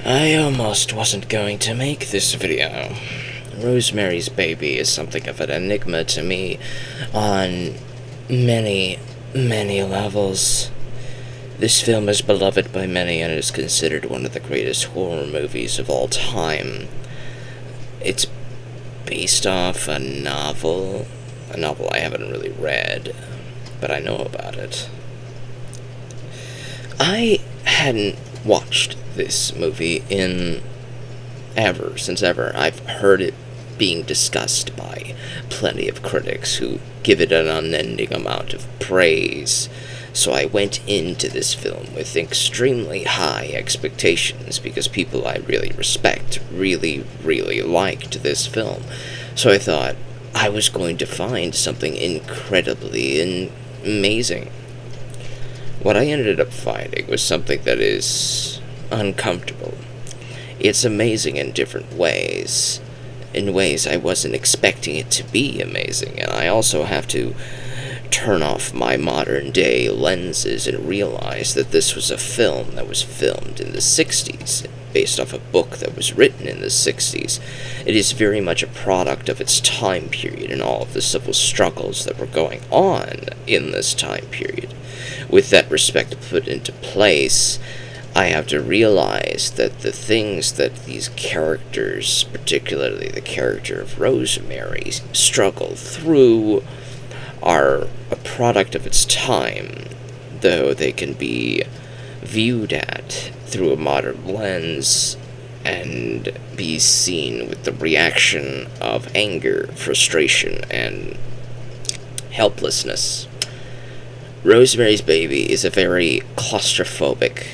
I almost wasn't going to make this video. Rosemary's Baby is something of an enigma to me on many, many levels. This film is beloved by many and is considered one of the greatest horror movies of all time. It's based off a novel I haven't really read, but I know about it. I hadn't watched this movie since ever. I've heard it being discussed by plenty of critics who give it an unending amount of praise. So I went into this film with extremely high expectations because people I really respect really, really liked this film. So I thought I was going to find something incredibly amazing. What I ended up finding was something that is uncomfortable. It's amazing in different ways, in ways I wasn't expecting it to be amazing, and I also have to turn off my modern-day lenses and realize that this was a film that was filmed in the 60s, based off a book that was written in the 60s. It is very much a product of its time period and all of the civil struggles that were going on in this time period. With that respect put into place, I have to realize that the things that these characters, particularly the character of Rosemary, struggle through are a product of its time, though they can be viewed at through a modern lens and be seen with the reaction of anger, frustration, and helplessness. Rosemary's Baby is a very claustrophobic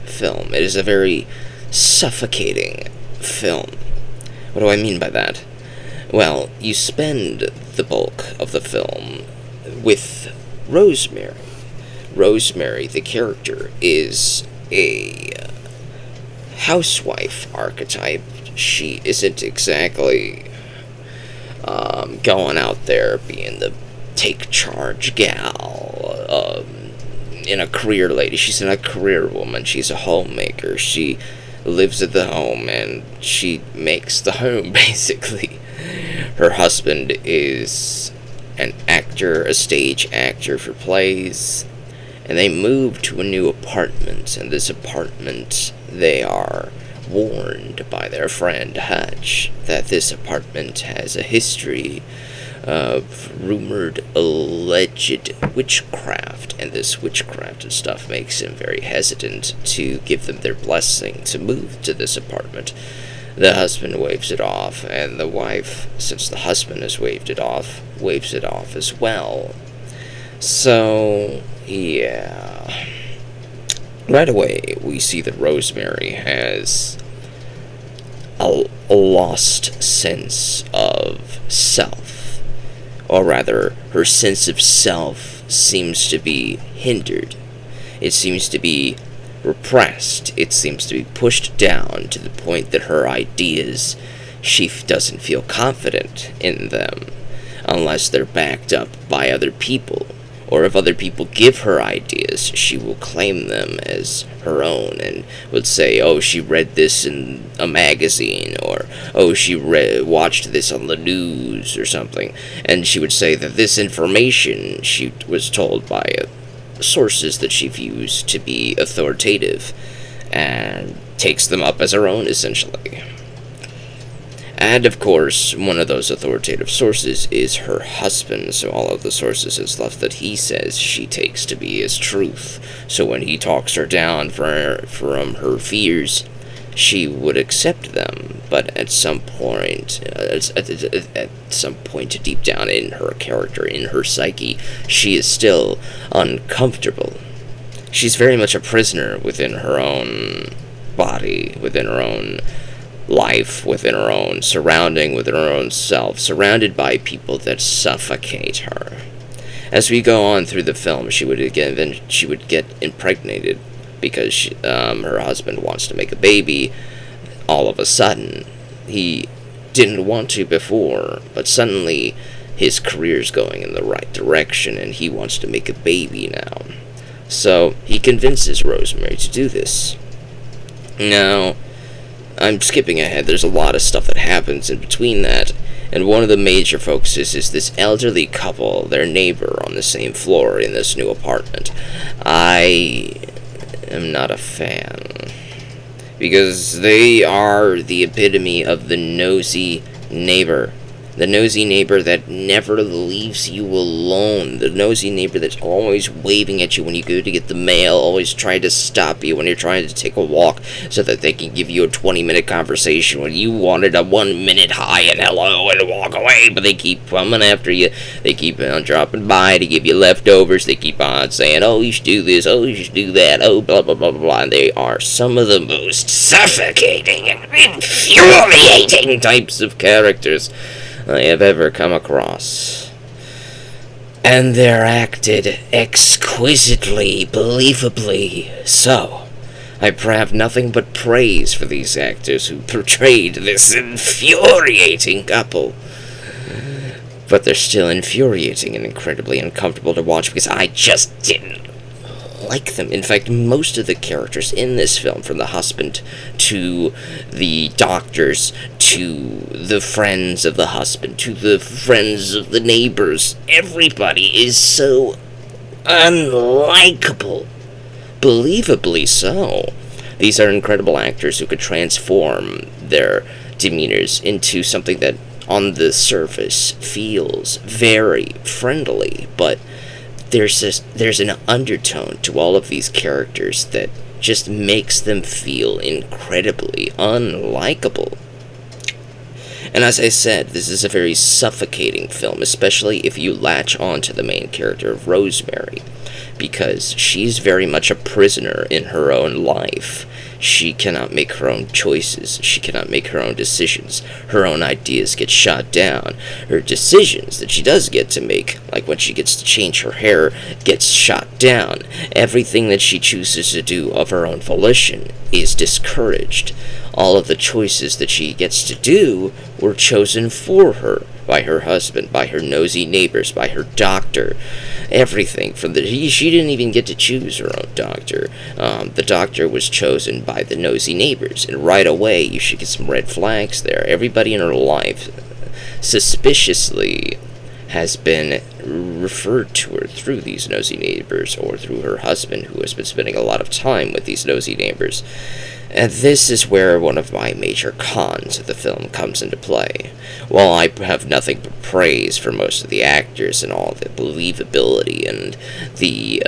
film. It is a very suffocating film. What do I mean by that? Well, you spend the bulk of the film with Rosemary. Rosemary, the character, is a housewife archetype. She isn't exactly going out there being the take charge gal, in a career lady. She's not a career woman. She's a homemaker. She lives at the home and she makes the home, basically. Her husband is an actor, a stage actor for plays, and they move to a new apartment. In this apartment, they are warned by their friend Hutch that this apartment has a history of rumored, alleged witchcraft, and this witchcraft and stuff makes him very hesitant to give them their blessing to move to this apartment. The husband waves it off, and the wife, since the husband has waved it off as well. So, yeah. Right away, we see that Rosemary has a lost sense of self. Or rather, her sense of self seems to be hindered. It seems to be repressed. It seems to be pushed down to the point that her ideas, she doesn't feel confident in them unless they're backed up by other people. Or if other people give her ideas, she will claim them as her own and would say, oh, she read this in a magazine, or, oh, she watched this on the news or something. And she would say that this information she was told by sources that she views to be authoritative and takes them up as her own, essentially. And, of course, one of those authoritative sources is her husband, so all of the sources and stuff that he says she takes to be as truth. So when he talks her down from her fears, she would accept them, but at some point, deep down in her character, in her psyche, she is still uncomfortable. She's very much a prisoner within her own body, within her own life, within her own surrounding, within her own self, surrounded by people that suffocate her. As we go on through the film, she would get impregnated because her husband wants to make a baby. All of a sudden, he didn't want to before, but suddenly his career's going in the right direction and he wants to make a baby now. So he convinces Rosemary to do this. Now, I'm skipping ahead. There's a lot of stuff that happens in between that. And one of the major focuses is this elderly couple, their neighbor on the same floor in this new apartment. I am not a fan. Because they are the epitome of the nosy neighbor. The nosy neighbor that never leaves you alone. The nosy neighbor that's always waving at you when you go to get the mail, always trying to stop you when you're trying to take a walk so that they can give you a 20-minute conversation when you wanted a 1-minute hi and hello and walk away, but they keep coming after you. They keep on dropping by to give you leftovers. They keep on saying, oh, you should do this, oh, you should do that, oh, blah, blah, blah, blah, blah. And they are some of the most suffocating and infuriating types of characters I have ever come across. And they're acted exquisitely, believably so. I have nothing but praise for these actors who portrayed this infuriating couple. But they're still infuriating and incredibly uncomfortable to watch because I just didn't like them. In fact, most of the characters in this film, from the husband to the doctors to the friends of the husband to the friends of the neighbors, everybody is so unlikable. Believably so. These are incredible actors who could transform their demeanors into something that on the surface feels very friendly, but there's an undertone to all of these characters that just makes them feel incredibly unlikable. And as I said, this is a very suffocating film, especially if you latch on to the main character of Rosemary, because she's very much a prisoner in her own life. She cannot make her own choices. She cannot make her own decisions. Her own ideas get shot down. Her decisions that she does get to make, like when she gets to change her hair, gets shot down. Everything that she chooses to do of her own volition is discouraged. All of the choices that she gets to do were chosen for her by her husband, by her nosy neighbors, by her doctor. Everything from she didn't even get to choose her own doctor. The doctor was chosen by the nosy neighbors, and right away you should get some red flags there. Everybody in her life suspiciously has been referred to her through these nosy neighbors or through her husband, who has been spending a lot of time with these nosy neighbors. And this is where one of my major cons of the film comes into play. While I have nothing but praise for most of the actors and all the believability and the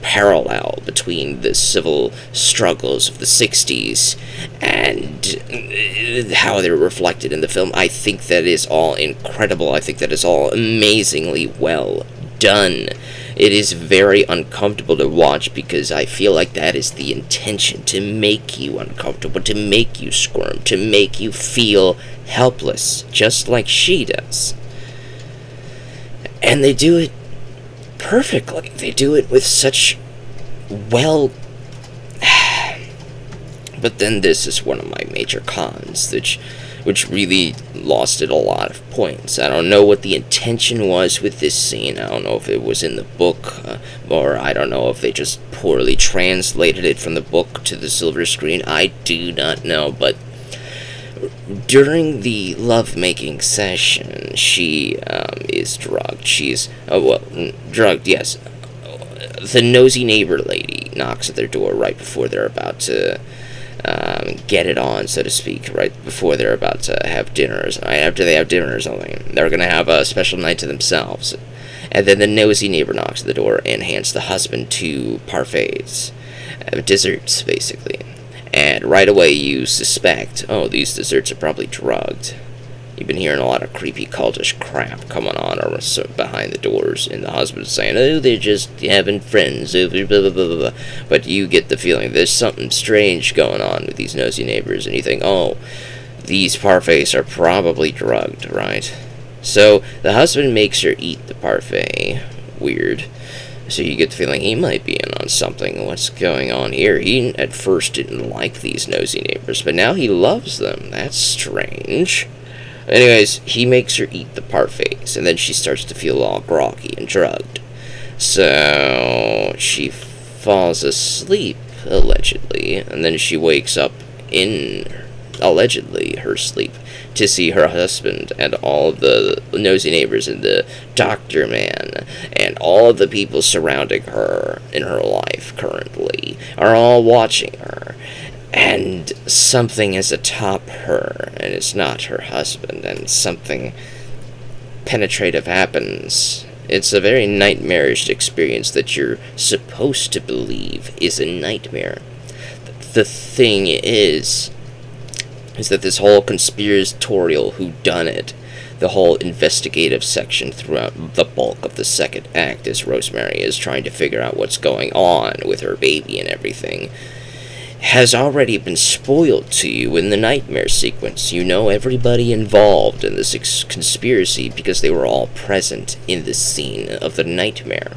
parallel between the civil struggles of the 60s and how they're reflected in the film, I think that is all incredible. I think that is all amazingly well done. It is very uncomfortable to watch because I feel like that is the intention, to make you uncomfortable, to make you squirm, to make you feel helpless, just like she does. And they do it perfectly. They do it with such well... But then this is one of my major cons, which really lost it a lot of points. I don't know what the intention was with this scene. I don't know if it was in the book, or I don't know if they just poorly translated it from the book to the silver screen. I do not know, but during the lovemaking session, she is drugged. She's, drugged, yes. The nosy neighbor lady knocks at their door right before they're about to get it on, so to speak, right before they're about to have dinner, after they have dinner or something. They're going to have a special night to themselves. And then the nosy neighbor knocks at the door and hands the husband 2 parfaits, desserts, basically. And right away you suspect, oh, these desserts are probably drugged. You've been hearing a lot of creepy cultish crap coming on or behind the doors, and the husband's saying, oh, they're just having friends, blah, blah, blah, blah, blah. But you get the feeling there's something strange going on with these nosy neighbors, and you think, oh, these parfaits are probably drugged, right? So the husband makes her eat the parfait. Weird. So you get the feeling he might be in on something. What's going on here? He at first didn't like these nosy neighbors, but now he loves them. That's strange. Anyways, he makes her eat the parfaits, and then she starts to feel all groggy and drugged. So she falls asleep, allegedly, and then she wakes up in, allegedly, her sleep, to see her husband and all of the nosy neighbors and the doctor man and all of the people surrounding her in her life currently are all watching her. And something is atop her, and it's not her husband, and something penetrative happens. It's a very nightmarish experience that you're supposed to believe is a nightmare. The thing is that this whole conspiratorial whodunit, the whole investigative section throughout the bulk of the second act, as Rosemary is trying to figure out what's going on with her baby and everything, has already been spoiled to you in the nightmare sequence. You know everybody involved in this conspiracy because they were all present in the scene of the nightmare.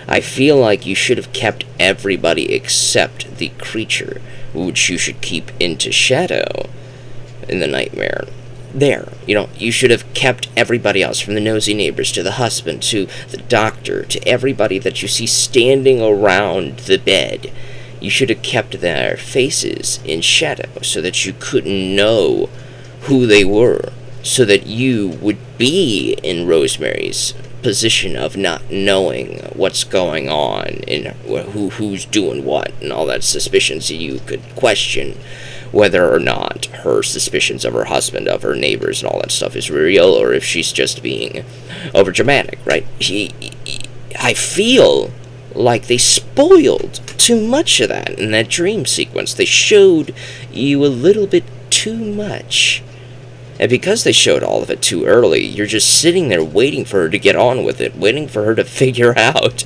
I feel like you should have kept everybody except the creature, which you should keep into shadow in the nightmare. There, you should have kept everybody else, from the nosy neighbors to the husband to the doctor to everybody that you see standing around the bed. You should have kept their faces in shadow so that you couldn't know who they were, so that you would be in Rosemary's position of not knowing what's going on and who's doing what and all that suspicions. So you could question whether or not her suspicions of her husband, of her neighbors, and all that stuff is real, or if she's just being overdramatic, right? I feel like they spoiled too much of that in that dream sequence. They showed you a little bit too much. And because they showed all of it too early, you're just sitting there waiting for her to get on with it, waiting for her to figure out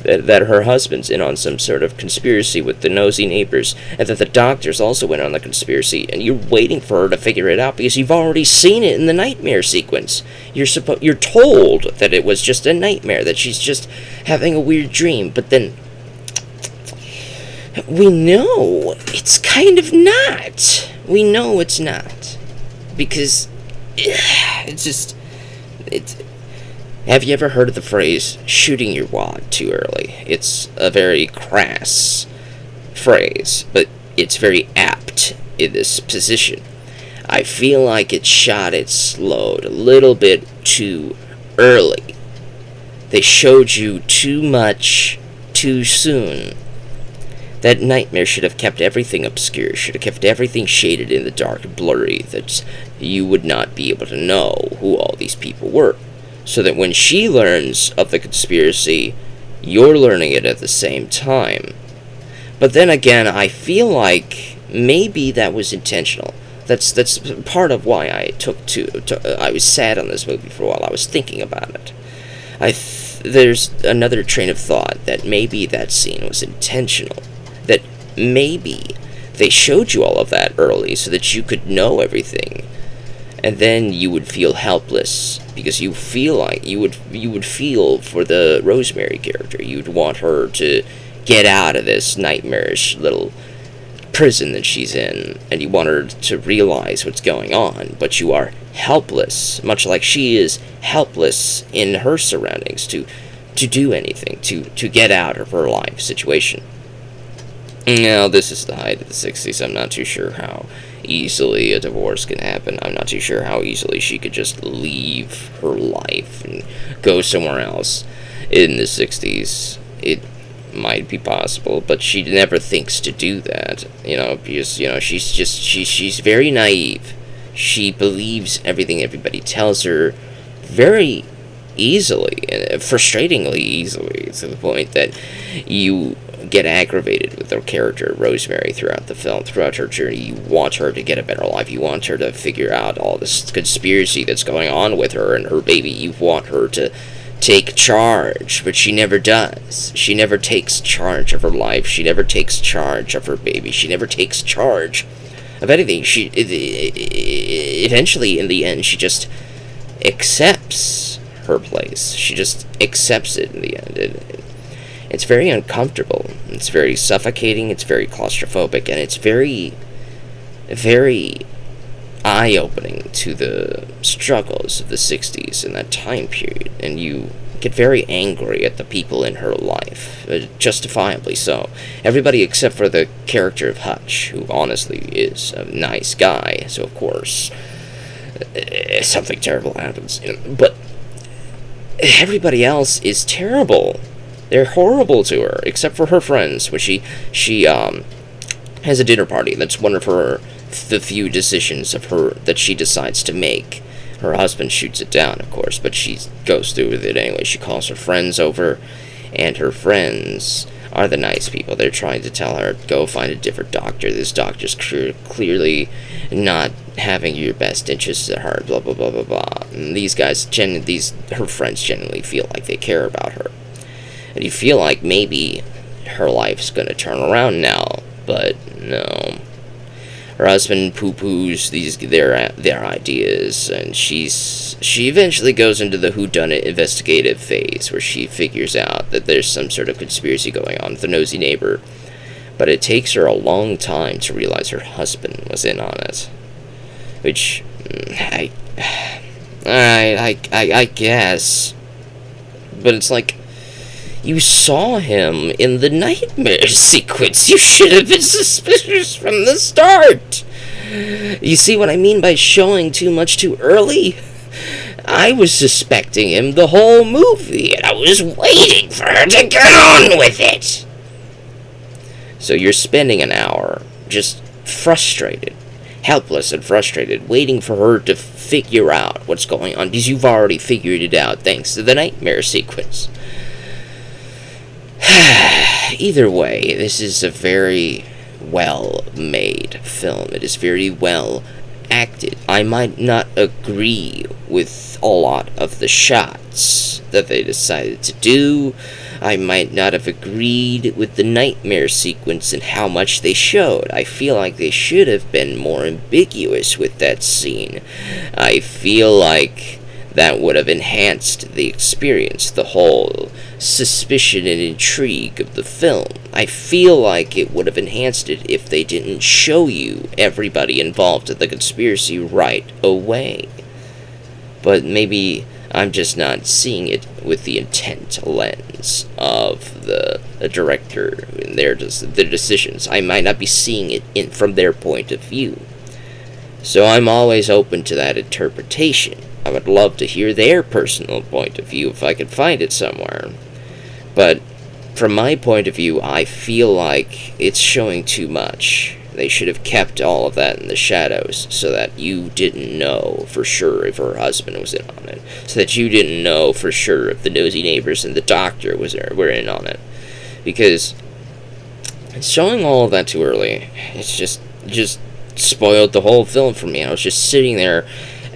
that her husband's in on some sort of conspiracy with the nosy neighbors, and that the doctor's also in on the conspiracy, and you're waiting for her to figure it out because you've already seen it in the nightmare sequence. You're told that it was just a nightmare, that she's just having a weird dream, but then we know it's kind of not. We know it's not. Because have you ever heard of the phrase shooting your wad too early? It's a very crass phrase, but it's very apt in this position. I feel like it shot its load a little bit too early. They showed you too much too soon. That nightmare should have kept everything obscure, should have kept everything shaded in the dark and blurry, that you would not be able to know who all these people were. So that when she learns of the conspiracy, you're learning it at the same time. But then again, I feel like maybe that was intentional. That's part of why I I was sad on this movie for a while. I was thinking about it. There's another train of thought that maybe that scene was intentional. That maybe they showed you all of that early so that you could know everything, and then you would feel helpless because you feel like you would feel for the Rosemary character. You'd want her to get out of this nightmarish little prison that she's in, and you want her to realize what's going on, but you are helpless, much like she is helpless in her surroundings to do anything, to get out of her life situation. Now, this is the height of the 60s. I'm not too sure how easily a divorce can happen. I'm not too sure how easily she could just leave her life and go somewhere else in the 60s. It might be possible, but she never thinks to do that, because, she's very naive. She believes everything everybody tells her very easily, frustratingly easily, to the point that you get aggravated with her character, Rosemary, throughout the film, throughout her journey. You want her to get a better life. You want her to figure out all this conspiracy that's going on with her and her baby. You want her to take charge, but she never does. She never takes charge of her life. She never takes charge of her baby. She never takes charge of anything. Eventually, in the end, she just accepts her place. She just accepts it in the end. It's very uncomfortable. It's very suffocating. It's very claustrophobic, and it's very, very eye-opening to the struggles of the 60s in that time period. And you get very angry at the people in her life, justifiably so. Everybody except for the character of Hutch, who honestly is a nice guy, so of course something terrible happens. But everybody else is terrible. They're horrible to her, except for her friends. When she has a dinner party, that's one of the few decisions of her that she decides to make. Her husband shoots it down, of course, but she goes through with it anyway. She calls her friends over, and her friends are the nice people. They're trying to tell her, go find a different doctor. This doctor's clearly not having your best interests at heart, blah, blah, blah, blah, blah. And her friends genuinely feel like they care about her. And you feel like maybe her life's going to turn around now, but no. Her husband poo-poos their ideas, and she eventually goes into the whodunit investigative phase, where she figures out that there's some sort of conspiracy going on with the nosy neighbor. But it takes her a long time to realize her husband was in on it, which I guess, but it's like, you saw him in the nightmare sequence. You should have been suspicious from the start. You see what I mean by showing too much too early? I was suspecting him the whole movie, and I was waiting for her to get on with it. So you're spending an hour just frustrated, helpless and frustrated, waiting for her to figure out what's going on, because you've already figured it out thanks to the nightmare sequence. Either way, this is a very well-made film. It is very well acted. I might not agree with a lot of the shots that they decided to do. I might not have agreed with the nightmare sequence and how much they showed. I feel like they should have been more ambiguous with that scene. I feel like that would have enhanced the experience, the whole suspicion and intrigue of the film. I feel like it would have enhanced it if they didn't show you everybody involved in the conspiracy right away. But maybe I'm just not seeing it with the intent lens of the director and their decisions. I might not be seeing it from their point of view. So I'm always open to that interpretation. I would love to hear their personal point of view if I could find it somewhere. But from my point of view, I feel like it's showing too much. They should have kept all of that in the shadows so that you didn't know for sure if her husband was in on it. So that you didn't know for sure if the nosy neighbors and the doctor were in on it. Because showing all of that too early, it's just spoiled the whole film for me. I was just sitting there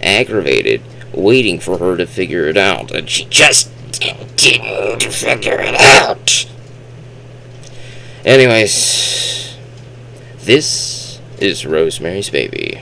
aggravated, waiting for her to figure it out, and she just didn't figure it out. Anyways, this is Rosemary's Baby.